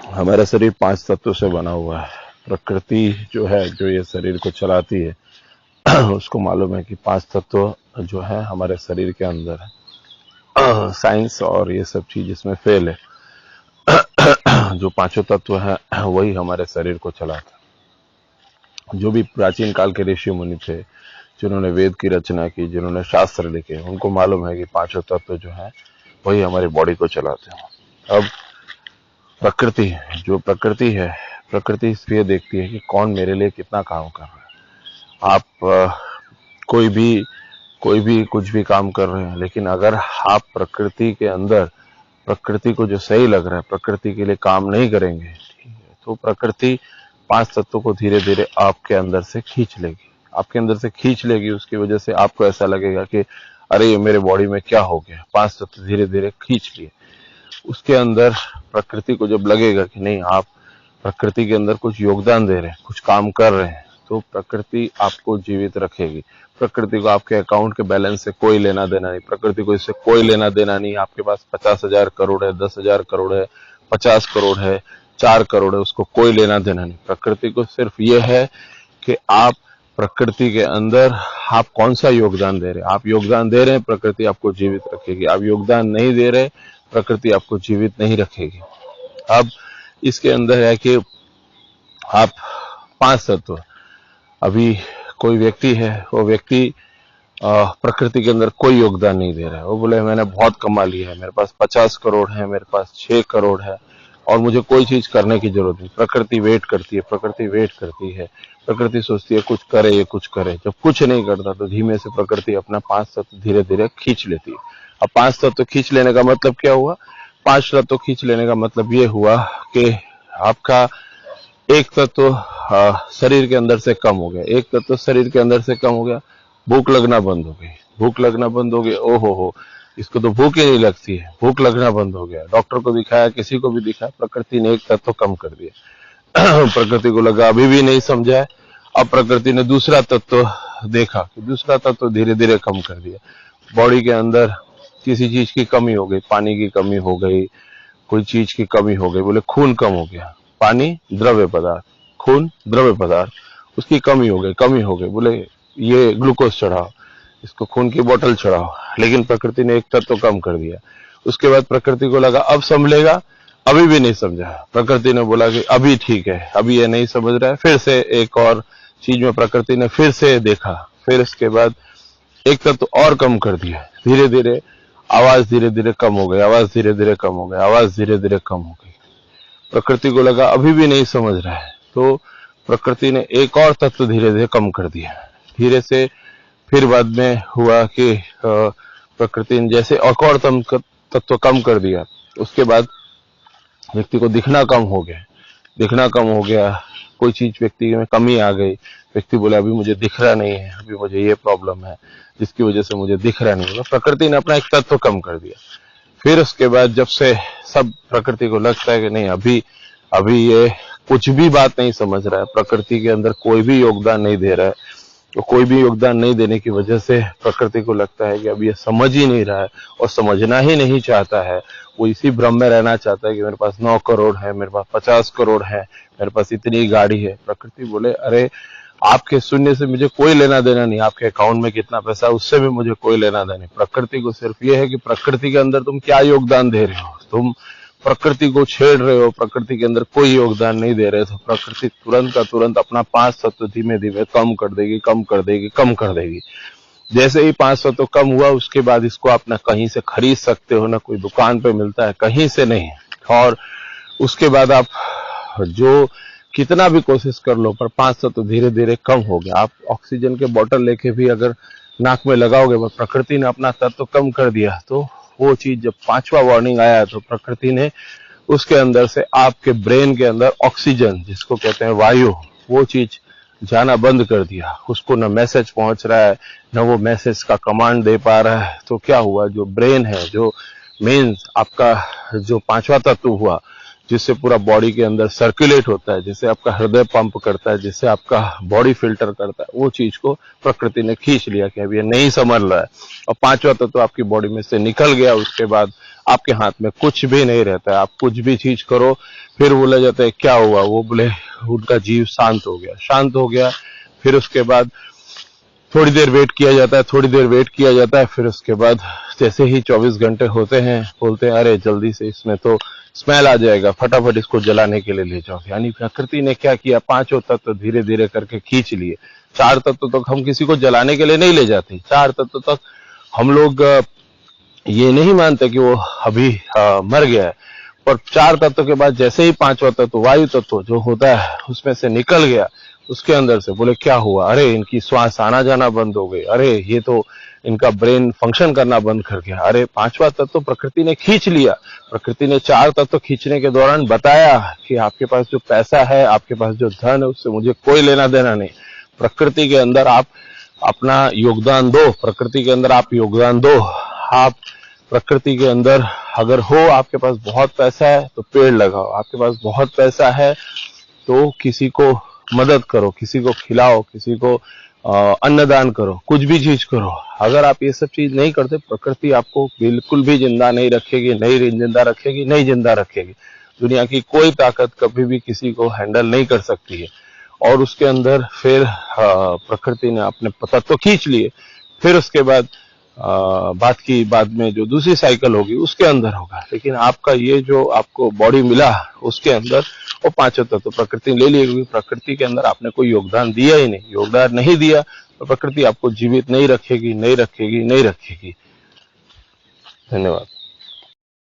हमारा शरीर 5 तत्वों से बना हुआ है। प्रकृति जो है, जो ये शरीर को चलाती है उसको मालूम है कि 5 तत्व जो है हमारे शरीर के अंदर है। साइंस और ये सब चीज इसमें फेल है। जो पांचों तत्व है वही हमारे शरीर को चलाता है। जो भी प्राचीन काल के ऋषि मुनि थे, जिन्होंने वेद की रचना की, जिन्होंने शास्त्र लिखे, उनको मालूम है कि पांचों तत्व जो है वही हमारी बॉडी को चलाते हैं। अब प्रकृति, जो प्रकृति है, प्रकृति ये देखती है कि कौन मेरे लिए कितना काम कर रहा है। आप कोई भी कुछ भी काम कर रहे हैं, लेकिन अगर आप प्रकृति के अंदर, प्रकृति को जो सही लग रहा है, प्रकृति के लिए काम नहीं करेंगे, ठीक है, तो प्रकृति 5 तत्वों को धीरे धीरे आपके अंदर से खींच लेगी। आपके अंदर से खींच लेगी, उसकी वजह से आपको ऐसा लगेगा कि अरे ये मेरे बॉडी में क्या हो गया। 5 तत्व धीरे धीरे खींच लिए। उसके अंदर प्रकृति को जब लगेगा कि नहीं, आप प्रकृति के अंदर कुछ योगदान दे रहे हैं, कुछ काम कर रहे हैं, तो प्रकृति आपको जीवित रखेगी। प्रकृति को आपके अकाउंट के बैलेंस से कोई लेना देना नहीं, प्रकृति को इससे कोई लेना देना नहीं। आपके पास 50,000 करोड़ है, 10,000 करोड़ है, 50 करोड़ है, 4 करोड़ है, उसको कोई लेना देना नहीं। प्रकृति को सिर्फ ये है कि आप प्रकृति के अंदर आप कौन सा योगदान दे रहे हैं। आप योगदान दे रहे हैं, प्रकृति आपको जीवित रखेगी। आप योगदान नहीं दे रहे, प्रकृति आपको जीवित नहीं रखेगी। अब इसके अंदर है कि आप 5 तत्व, अभी कोई व्यक्ति है, वो व्यक्ति प्रकृति के अंदर कोई योगदान नहीं दे रहा है। वो बोले मैंने बहुत कमा लिया है, मेरे पास 50 करोड़ है, मेरे पास 6 करोड़ है और मुझे कोई चीज करने की जरूरत नहीं। प्रकृति वेट करती है, प्रकृति वेट करती है, प्रकृति सोचती है कुछ करे, ये कुछ करे। जब कुछ नहीं करता तो धीमे से प्रकृति अपना 5 तत्व धीरे धीरे खींच लेती है। अब 5 तत्व खींच लेने का मतलब क्या हुआ? 5 तत्व खींच लेने का मतलब ये हुआ कि आपका एक तत्व शरीर के अंदर से कम हो गया। एक तत्व शरीर के अंदर से कम हो गया, भूख लगना बंद हो गई। भूख लगना बंद हो गई, ओहो हो, इसको तो भूख ही नहीं लगती है। भूख लगना बंद हो गया। डॉक्टर को दिखाया, किसी को भी दिखाया, प्रकृति ने एक तत्व कम कर दिया। प्रकृति को लगा अभी भी नहीं समझा है। अब प्रकृति ने दूसरा तत्व देखा कि दूसरा तत्व धीरे धीरे कम कर दिया। बॉडी के अंदर किसी चीज की कमी हो गई, पानी की कमी हो गई, कोई चीज की कमी हो गई। बोले खून कम हो गया, पानी द्रव्य पदार्थ, खून द्रव्य पदार्थ, उसकी कमी हो गई। बोले ये ग्लूकोज चढ़ाओ, इसको खून की बोतल चढ़ाओ, लेकिन प्रकृति ने एक तत्व कम कर दिया। उसके बाद प्रकृति को लगा अब संभलेगा, अभी भी नहीं समझा। प्रकृति ने बोला कि अभी ठीक है, अभी ये नहीं समझ रहा है। फिर से एक और चीज में प्रकृति ने फिर से देखा, फिर इसके बाद एक तत्व और कम कर दिया। धीरे धीरे आवाज धीरे धीरे कम हो गई, आवाज धीरे धीरे कम हो गई, आवाज धीरे धीरे कम हो गई। प्रकृति को लगा अभी भी नहीं समझ रहा है, तो प्रकृति ने एक और तत्व धीरे धीरे कम कर दिया। धीरे से फिर बाद में हुआ कि प्रकृति ने जैसे एक और तत्व कम कर दिया, उसके बाद व्यक्ति को दिखना कम हो गया। कोई चीज व्यक्ति में कमी आ गई। व्यक्ति बोला अभी मुझे दिख रहा नहीं है, अभी मुझे ये प्रॉब्लम है जिसकी वजह से मुझे दिख रहा नहीं है। प्रकृति ने अपना एक तत्व कम कर दिया। फिर उसके बाद जब से सब प्रकृति को लगता है कि नहीं, अभी ये कुछ भी बात नहीं समझ रहा है, प्रकृति के अंदर कोई भी योगदान नहीं दे रहा है, तो कोई भी योगदान नहीं देने की वजह से प्रकृति को लगता है कि अब ये समझ ही नहीं रहा है और समझना ही नहीं चाहता है। वो इसी भ्रम में रहना चाहता है कि मेरे पास 9 करोड़ है, मेरे पास 50 करोड़ है, मेरे पास इतनी गाड़ी है। प्रकृति बोले अरे आपके शून्य से मुझे कोई लेना देना नहीं, आपके अकाउंट में कितना पैसा है उससे भी मुझे कोई लेना देना नहीं। प्रकृति को सिर्फ ये है कि प्रकृति के अंदर तुम क्या योगदान दे रहे हो। तुम प्रकृति को छेड़ रहे हो, प्रकृति के अंदर कोई योगदान नहीं दे रहे, तो प्रकृति तुरंत का तुरंत अपना 5 तत्व धीमे धीमे कम कर देगी। जैसे ही 5 तत्व कम हुआ, उसके बाद इसको आप ना कहीं से खरीद सकते हो, ना कोई दुकान पे मिलता है, कहीं से नहीं। और उसके बाद आप जो कितना भी कोशिश कर लो, पर 5 तत्व धीरे धीरे कम हो गया। आप ऑक्सीजन के बोतल लेके भी अगर नाक में लगाओगे, प्रकृति ने अपना तत्व कम कर दिया। तो वो चीज जब 5वां वार्निंग आया, तो प्रकृति ने उसके अंदर से आपके ब्रेन के अंदर ऑक्सीजन, जिसको कहते हैं वायु, वो चीज जाना बंद कर दिया। उसको न मैसेज पहुंच रहा है, न वो मैसेज का कमांड दे पा रहा है। तो क्या हुआ, जो ब्रेन है, जो मेन आपका जो 5वां तत्व हुआ, जिससे पूरा बॉडी के अंदर सर्कुलेट होता है, जिससे आपका हृदय पंप करता है, जिससे आपका बॉडी फिल्टर करता है, वो चीज को प्रकृति ने खींच लिया कि अब ये नहीं संभल रहा है। और पांचवा तत्व तो आपकी बॉडी में से निकल गया, उसके बाद आपके हाथ में कुछ भी नहीं रहता है। आप कुछ भी चीज करो, फिर बोला जाता है क्या हुआ, वो बोले उनका जीव शांत हो गया, शांत हो गया। फिर उसके बाद थोड़ी देर वेट किया जाता है, थोड़ी देर वेट किया जाता है, फिर उसके बाद जैसे ही 24 घंटे होते हैं, बोलते हैं अरे जल्दी से इसमें तो स्मेल आ जाएगा, फटाफट इसको जलाने के लिए ले जाओ। यानी प्रकृति ने क्या किया, पांचों तत्व धीरे धीरे करके खींच लिए। चार तत्व तक हम किसी को जलाने के लिए नहीं ले जाते, चार तत्व तक हम लोग ये नहीं मानते कि वो अभी मर गया है, पर चार तत्व के बाद जैसे ही पांचवा तत्व वायु तत्व जो होता है उसमें से निकल गया, उसके अंदर से बोले क्या हुआ, अरे इनकी श्वास आना जाना बंद हो गई, अरे ये तो इनका ब्रेन फंक्शन करना बंद कर गया। अरे पांचवा तत्व प्रकृति ने खींच लिया। प्रकृति ने चार तत्व खींचने के दौरान बताया कि आपके पास जो पैसा है, आपके पास जो धन है, उससे मुझे कोई लेना देना नहीं। प्रकृति के अंदर आप अपना योगदान दो, प्रकृति के अंदर आप योगदान दो। आप प्रकृति के अंदर अगर हो, आपके पास बहुत पैसा है तो पेड़ लगाओ, आपके पास बहुत पैसा है तो किसी को मदद करो, किसी को खिलाओ, किसी को अन्नदान करो, कुछ भी चीज करो। अगर आप ये सब चीज नहीं करते, प्रकृति आपको बिल्कुल भी जिंदा नहीं रखेगी, नहीं जिंदा रखेगी, नहीं जिंदा रखेगी। दुनिया की कोई ताकत कभी भी किसी को हैंडल नहीं कर सकती है। और उसके अंदर फिर प्रकृति ने अपने तत्व खींच लिए, फिर उसके बाद बाद में जो दूसरी साइकिल होगी उसके अंदर होगा। लेकिन आपका ये जो आपको बॉडी मिला, उसके अंदर वो पांचों तत्व प्रकृति ले लिए, क्योंकि प्रकृति के अंदर आपने कोई योगदान दिया ही नहीं। योगदान नहीं दिया तो प्रकृति आपको जीवित नहीं रखेगी, नहीं रखेगी, नहीं रखेगी। धन्यवाद।